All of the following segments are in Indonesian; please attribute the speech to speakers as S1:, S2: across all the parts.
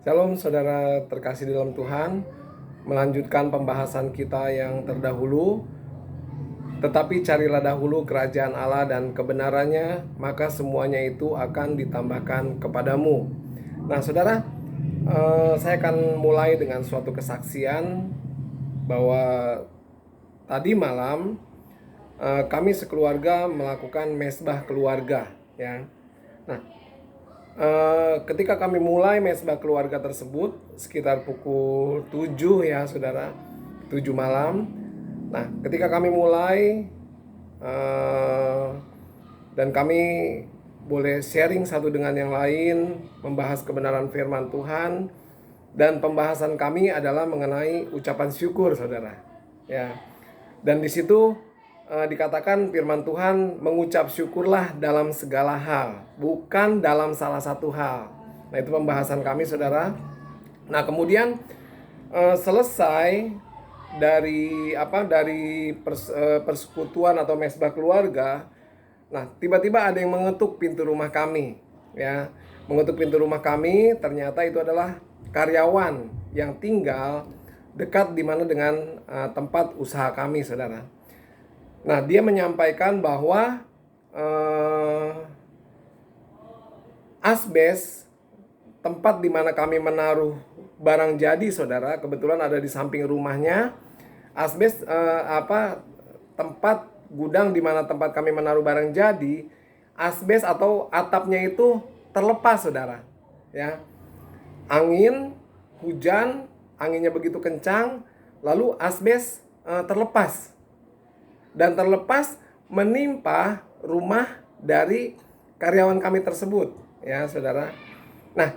S1: Shalom saudara terkasih dalam Tuhan. Melanjutkan pembahasan kita yang terdahulu. Tetapi carilah dahulu kerajaan Allah dan kebenarannya, maka semuanya itu akan ditambahkan kepadamu. Nah saudara, saya akan mulai dengan suatu kesaksian bahwa tadi malam kami sekeluarga melakukan mesbah keluarga, ya. Nah, ketika kami mulai mesbah keluarga tersebut sekitar pukul 7 ya saudara, 7 malam. Nah, ketika kami mulai dan kami boleh sharing satu dengan yang lain, membahas kebenaran firman Tuhan, dan pembahasan kami adalah mengenai ucapan syukur saudara, ya. Dan di situ dikatakan firman Tuhan, mengucap syukurlah dalam segala hal, bukan dalam salah satu hal. Nah, itu pembahasan kami saudara. Nah, kemudian selesai dari persekutuan atau mesbah keluarga. Nah, tiba-tiba ada yang mengetuk pintu rumah kami, ya. Mengetuk pintu rumah kami, ternyata itu adalah karyawan yang tinggal dekat di mana dengan tempat usaha kami, saudara. Nah, dia menyampaikan bahwa asbes tempat di mana kami menaruh barang jadi, saudara, kebetulan ada di samping rumahnya. Asbes tempat gudang di mana tempat kami menaruh barang jadi, asbes atau atapnya itu terlepas, saudara. Ya, angin, hujan, anginnya begitu kencang, lalu asbes terlepas. Dan terlepas menimpa rumah dari karyawan kami tersebut, ya saudara. Nah,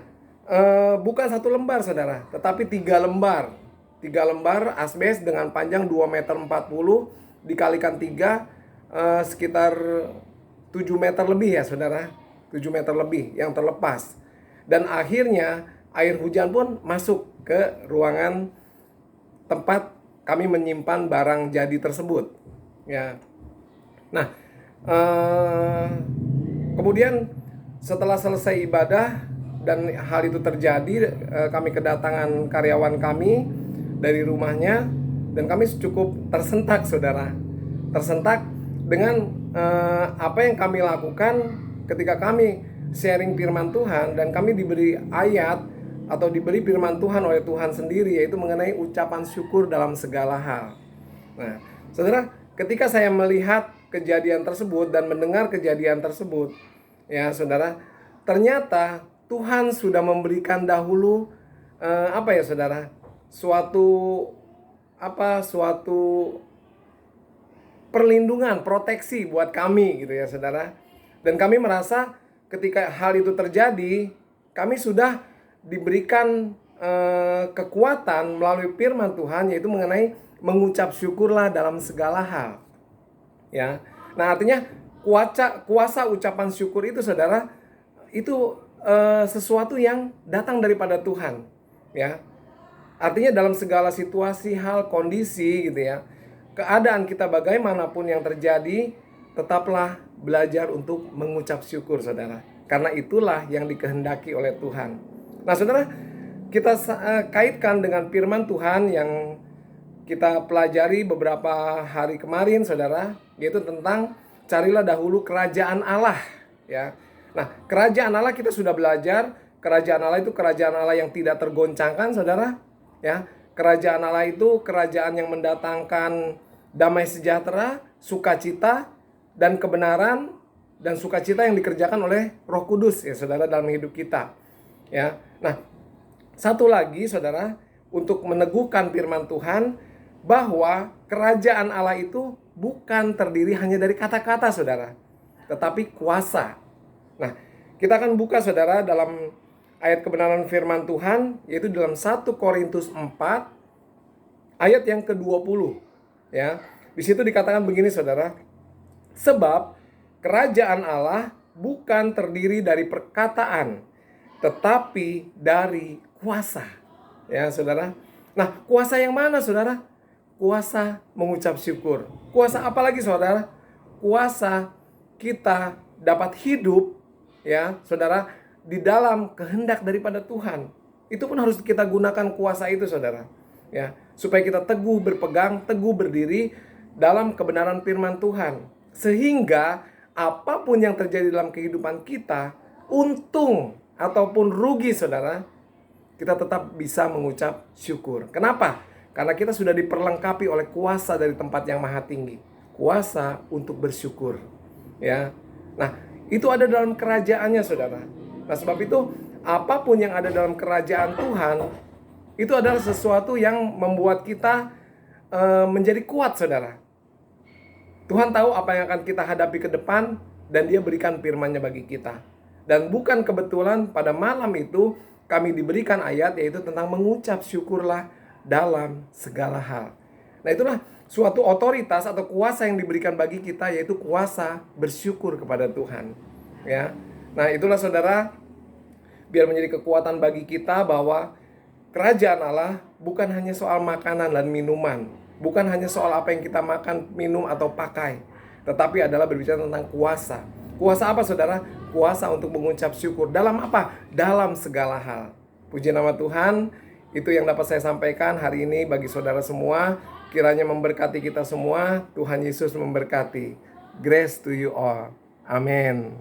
S1: bukan satu lembar saudara, tetapi 3 lembar. 3 lembar asbes dengan panjang 2,40 meter dikalikan 3, sekitar 7 meter lebih ya saudara. 7 meter lebih yang terlepas. Dan akhirnya air hujan pun masuk ke ruangan tempat kami menyimpan barang jadi tersebut, ya. Nah, kemudian setelah selesai ibadah dan hal itu terjadi, kami kedatangan karyawan kami dari rumahnya, dan kami cukup tersentak saudara. Tersentak dengan apa yang kami lakukan ketika kami sharing firman Tuhan, dan kami diberi ayat atau diberi firman Tuhan oleh Tuhan sendiri, yaitu mengenai ucapan syukur dalam segala hal. Nah, saudara, ketika saya melihat kejadian tersebut dan mendengar kejadian tersebut, ya saudara, ternyata Tuhan sudah memberikan dahulu saudara, suatu perlindungan, proteksi buat kami gitu ya saudara. Dan kami merasa ketika hal itu terjadi, kami sudah diberikan kekuatan melalui firman Tuhan, yaitu mengenai mengucap syukurlah dalam segala hal, ya. Nah, artinya kuasa ucapan syukur itu saudara, itu sesuatu yang datang daripada Tuhan, ya. Artinya dalam segala situasi, hal, kondisi gitu ya, keadaan kita bagaimanapun yang terjadi, tetaplah belajar untuk mengucap syukur saudara, karena itulah yang dikehendaki oleh Tuhan. Nah saudara, kita kaitkan dengan firman Tuhan yang kita pelajari beberapa hari kemarin saudara, yaitu tentang carilah dahulu kerajaan Allah, ya. Nah, kerajaan Allah kita sudah belajar. Kerajaan Allah itu kerajaan Allah yang tidak tergoncangkan saudara, ya. Kerajaan Allah itu kerajaan yang mendatangkan damai sejahtera, sukacita, dan kebenaran, dan sukacita yang dikerjakan oleh Roh Kudus ya saudara dalam hidup kita, ya. Nah, satu lagi saudara, untuk meneguhkan firman Tuhan bahwa kerajaan Allah itu bukan terdiri hanya dari kata-kata saudara, tetapi kuasa. Nah, kita akan buka saudara dalam ayat kebenaran firman Tuhan, yaitu dalam 1 Korintus 4 ayat yang ke-20, ya. Di situ dikatakan begini saudara, sebab kerajaan Allah bukan terdiri dari perkataan, tetapi dari kuasa, ya saudara. Nah, kuasa yang mana saudara? Kuasa mengucap syukur. Kuasa apa lagi saudara? Kuasa kita dapat hidup, ya saudara, di dalam kehendak daripada Tuhan. itu pun harus kita gunakan kuasa itu, saudara. Ya, supaya kita teguh berpegang, teguh berdiri dalam kebenaran firman Tuhan. Sehingga apapun yang terjadi dalam kehidupan kita, untung ataupun rugi, saudara, kita tetap bisa mengucap syukur. Kenapa? Karena kita sudah diperlengkapi oleh kuasa dari tempat yang maha tinggi. Kuasa untuk bersyukur. Ya. Nah, itu ada dalam kerajaannya, saudara. Nah, sebab itu apapun yang ada dalam kerajaan Tuhan, itu adalah sesuatu yang membuat kita menjadi kuat, saudara. Tuhan tahu apa yang akan kita hadapi ke depan, dan Dia berikan firman-Nya bagi kita. Dan bukan kebetulan pada malam itu kami diberikan ayat, yaitu tentang mengucap syukurlah dalam segala hal. Nah, itulah suatu otoritas atau kuasa yang diberikan bagi kita, yaitu kuasa bersyukur kepada Tuhan. Ya. Nah, itulah saudara, biar menjadi kekuatan bagi kita bahwa kerajaan Allah bukan hanya soal makanan dan minuman, bukan hanya soal apa yang kita makan, minum, atau pakai, tetapi adalah berbicara tentang kuasa. Kuasa apa, saudara? Kuasa untuk mengucap syukur. Dalam apa? Dalam segala hal. Puji nama Tuhan. Itu yang dapat saya sampaikan hari ini bagi saudara semua. Kiranya memberkati kita semua. Tuhan Yesus memberkati. Grace to you all. Amin.